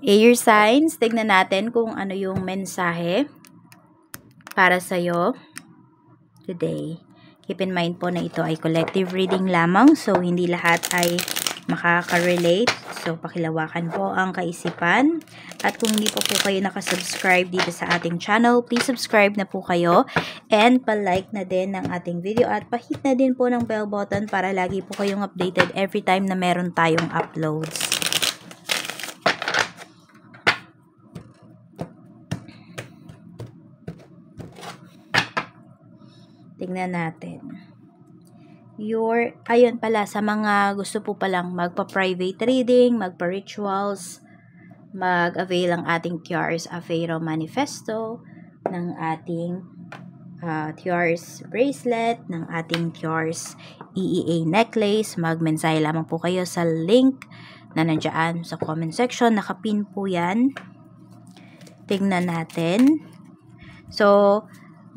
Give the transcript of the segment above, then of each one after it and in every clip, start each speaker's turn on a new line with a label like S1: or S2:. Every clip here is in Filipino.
S1: Air signs, tignan natin kung ano yung mensahe para sa'yo today. Keep in mind po na ito ay collective reading lamang, so hindi lahat ay makaka-relate. So, pakilawakan po ang kaisipan. At kung hindi po kayo nakasubscribe dito sa ating channel, please subscribe na po kayo. And pa-like na din ng ating video at pa-hit na din po ng bell button para lagi po kayong updated every time na meron tayong uploads. Tingnan natin. Ayun pala, sa mga gusto po palang magpa-private reading, magpa-rituals, mag-avail ang ating TRS Afero Manifesto, ng ating TRS bracelet, ng ating TRS EEA necklace, magmensahe lamang po kayo sa link na nandiyan sa comment section. Nakapin po yan. Tingnan natin. So,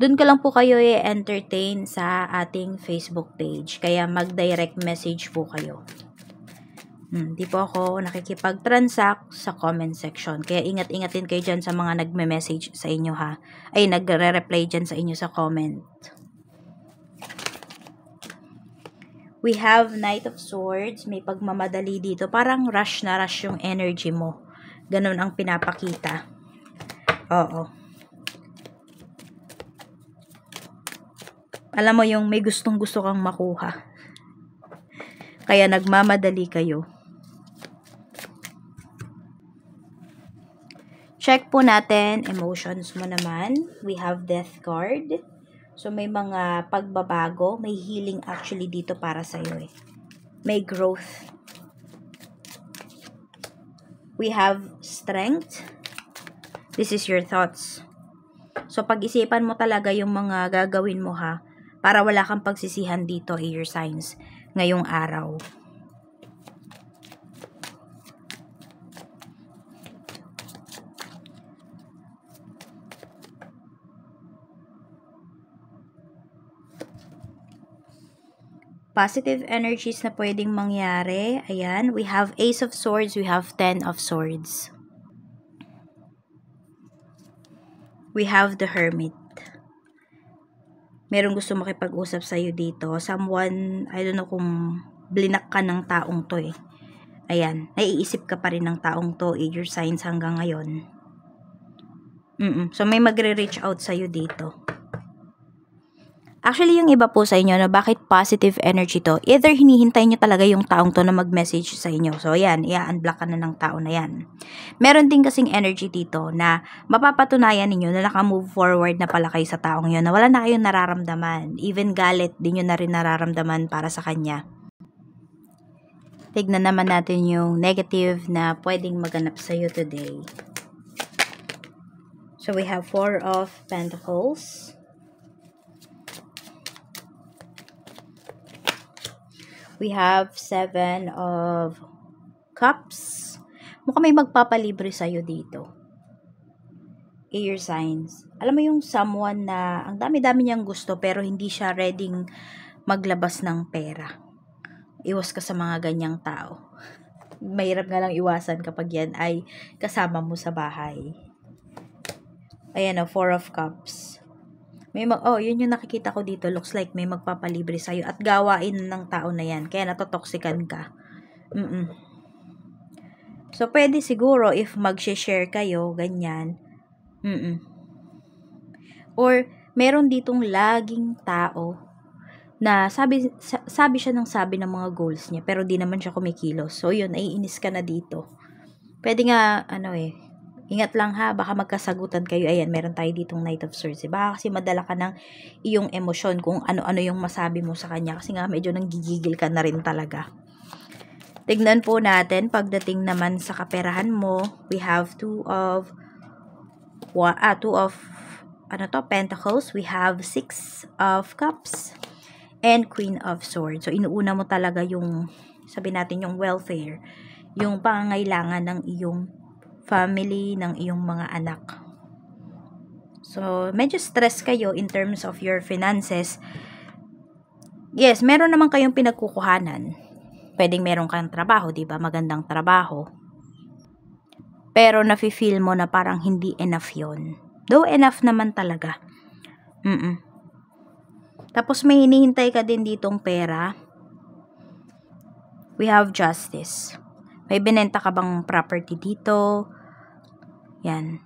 S1: dun ka lang po kayo i-entertain sa ating Facebook page. Kaya mag-direct message po kayo. Di po ako nakikipag-transact sa comment section. Kaya ingat-ingat din kayo dyan sa mga nagme-message sa inyo ha. Ay, nagre-reply dyan sa inyo sa comment. We have Knight of Swords. May pagmamadali dito. Parang rush na rush yung energy mo. Ganun ang pinapakita. Oo. Alam mo yung may gustong-gusto kang makuha. Kaya nagmamadali kayo. Check po natin emotions mo naman. We have Death card. So may mga pagbabago, may healing actually dito para sa iyo eh. May growth. We have Strength. This is your thoughts. So pag-isipan mo talaga yung mga gagawin mo ha. Para wala kang pagsisihan dito, air signs, ngayong araw. Positive energies na pwedeng mangyari. Ayan, we have Ace of Swords, we have 10 of Swords. We have the Hermit. Merong gusto makipag-usap sa'yo dito. Someone, I don't know kung blinak ka ng taong to eh. Ayan, naiisip ka pa rin ng taong to, air signs hanggang ngayon. So, may magre-reach out sa'yo dito. Actually, yung iba po sa inyo, na bakit positive energy to, either hinihintay nyo talaga yung taong to na mag-message sa inyo. So, yan, i-unblock ka na ng tao na yan. Meron din kasing energy dito na mapapatunayan ninyo na naka-move forward na pala kayo sa taong yun, na wala na kayong nararamdaman. Even galit, din nyo na rin nararamdaman para sa kanya. Tignan naman natin yung negative na pwedeng maganap sa'yo today. So, we have 4 of Pentacles. We have 7 of Cups. Mukhang may magpapalibre sa'yo dito. Air signs. Alam mo yung someone na ang dami-dami niyang gusto pero hindi siya readyng maglabas ng pera. Iwas ka sa mga ganyang tao. Mahirap nga lang iwasan kapag yan ay kasama mo sa bahay. Ayan o, 4 of Cups. Yun yung nakikita ko dito. Looks like may magpapalibre sa'yo at gawain ng tao na yan. Kaya natotoxican ka. So, pwede siguro if mag-share kayo, ganyan. Or, meron ditong laging tao na sabi siya ng sabi ng mga goals niya, pero di naman siya kumikilos. So, yun, naiinis ka na dito. Pwede nga, ingat lang ha, baka magkasagutan kayo. Ayan, meron tayo ditong Knight of Swords. Baka kasi madala ka ng iyong emosyon kung ano-ano yung masabi mo sa kanya. Kasi nga medyo nanggigigil ka na rin talaga. Tignan po natin, pagdating naman sa kaperahan mo, we have 2 of Pentacles. We have 6 of Cups and Queen of Swords. So, inuuna mo talaga yung, sabi natin, yung welfare, yung pangangailangan ng iyong family, ng iyong mga anak. So, medyo stress kayo in terms of your finances. Yes, meron naman kayong pinagkukuhanan. Pwedeng meron kang trabaho, 'di ba? Magandang trabaho. pero nafe-feel mo na parang hindi enough yon. Though enough naman talaga. Tapos may hinihintay ka din ditong pera. We have justice. May binenta ka bang property dito? Yan.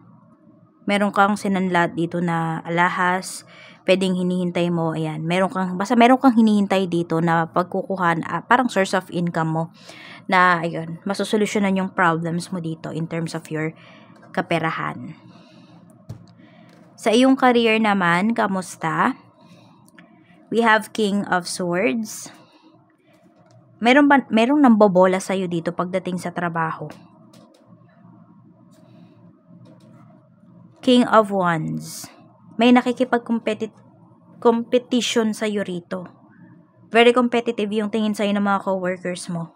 S1: Meron kang sinanlat dito na alahas. Pwedeng hinihintay mo. Ayan. Basta meron kang hinihintay dito na pagkukuhan, parang source of income mo. Na, ayun, masusolusyonan yung problems mo dito in terms of your kaperahan. Sa iyong career naman, kamusta? We have King of Swords. Merong nambobola sa'yo dito pagdating sa trabaho. King of Wands. May nakikipag-competition sa'yo rito. Very competitive yung tingin sa'yo ng mga coworkers mo.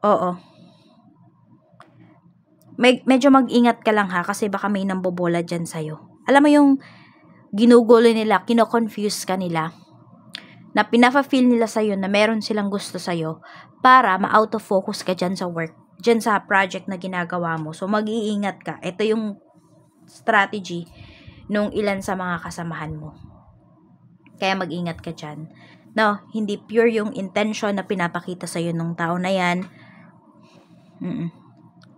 S1: Oo. Medyo mag-ingat ka lang ha, kasi baka may nambobola dyan sa'yo. Alam mo yung ginugulo nila, kino-confuse ka nila, na pinafa-feel nila sa'yo na meron silang gusto sa'yo para ma-out of focus ka dyan sa work, dyan sa project na ginagawa mo. So, mag-iingat ka. Ito yung strategy nung ilan sa mga kasamahan mo. Kaya mag-ingat ka dyan. No, hindi pure yung intention na pinapakita sa'yo nung tao na yan.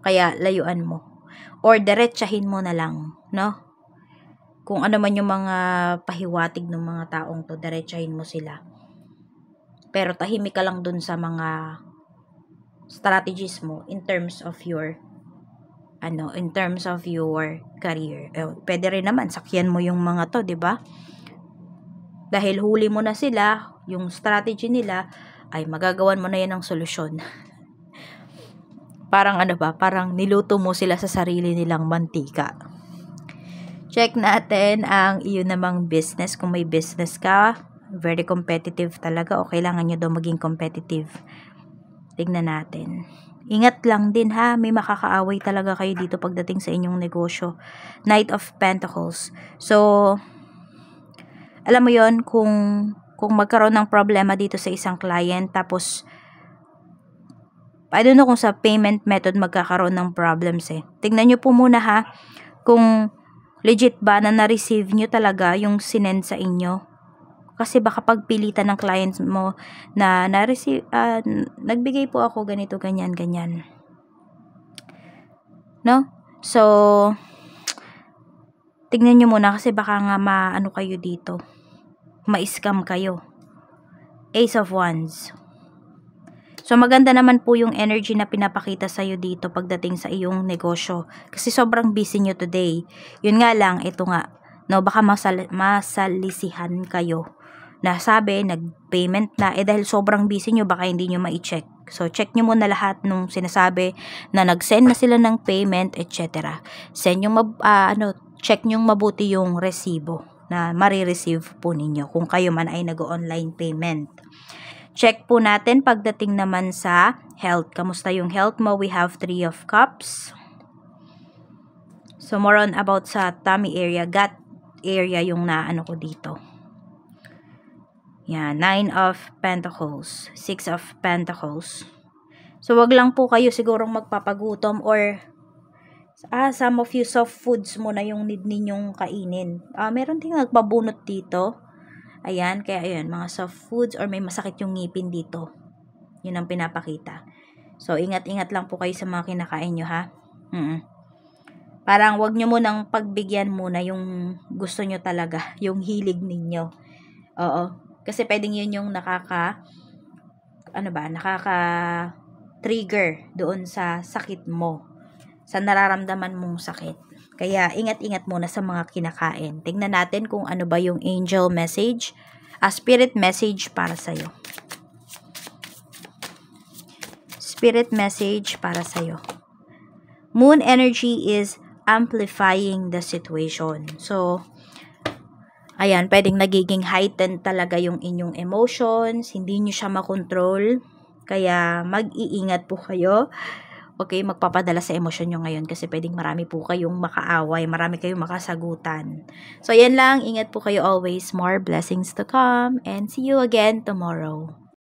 S1: Kaya layuan mo. Or diretsahin mo na lang, no? Kung ano man yung mga pahiwatig ng mga taong to, diretsahin mo sila. Pero tahimik ka lang dun sa mga strategies mo in terms of your career. Pwede rin naman sakyan mo yung mga to, 'di ba? Dahil huli mo na sila, yung strategy nila ay magagawan mo na yan ng solusyon. Parang parang niluto mo sila sa sarili nilang mantika. Check natin ang iyo namang business. Kung may business ka, very competitive talaga o kailangan nyo daw maging competitive. Tignan natin. Ingat lang din ha, may makakaaway talaga kayo dito pagdating sa inyong negosyo. Knight of Pentacles. So, alam mo yon, kung magkaroon ng problema dito sa isang client, tapos I don't know kung sa payment method magkakaroon ng problems eh. Tignan nyo po muna ha, kung legit ba na na-receive nyo talaga yung sinend sa inyo. Kasi baka pagpilitan ng clients mo na na-receive, nagbigay po ako ganito, ganyan, ganyan. No? So, tignan nyo muna kasi baka nga maano kayo dito. Ma-scam kayo. Ace of Wands. So, maganda naman po yung energy na pinapakita sa'yo dito pagdating sa iyong negosyo. Kasi sobrang busy nyo today. Yun nga lang, ito nga, no, baka masalisihan kayo. Nasabi, nag-payment na, dahil sobrang busy nyo, baka hindi nyo ma-check. So, check nyo muna lahat nung sinasabi na nag-send na sila ng payment, etc. Check nyo mabuti yung resibo na marireceive po ninyo kung kayo man ay nag-online payment. Check po natin pagdating naman sa health. Kamusta yung health mo? We have 3 of Cups. So, more on about sa tummy area, gut area yung naano ko dito. Yan, 9 of Pentacles, 6 of Pentacles. So, wag lang po kayo sigurong magpapagutom or some of you soft foods muna yung need ninyong kainin. Meron din nagpabunot dito. Ayan, kaya ayan, mga soft foods or may masakit yung ngipin dito. Yun ang pinapakita. So, ingat-ingat lang po kayo sa mga kinakain nyo, ha? Parang wag nyo munang pagbigyan muna yung gusto nyo talaga, yung hilig ninyo. Oo. Kasi pwedeng yun yung nakaka-trigger doon sa sakit mo. Sa nararamdaman mong sakit. Kaya, ingat-ingat muna sa mga kinakain. Tingnan natin kung ano ba yung angel message, spirit message para sa'yo. Spirit message para sa'yo. Moon energy is amplifying the situation. So, ayan, pwedeng nagiging heightened talaga yung inyong emotions, hindi nyo siya makontrol. Kaya, mag-iingat po kayo. Okay, magpapadala sa emosyon nyo ngayon kasi pwedeng marami po kayong makaaway, marami kayong makasagutan. So, yan lang. Ingat po kayo always. More blessings to come and see you again tomorrow.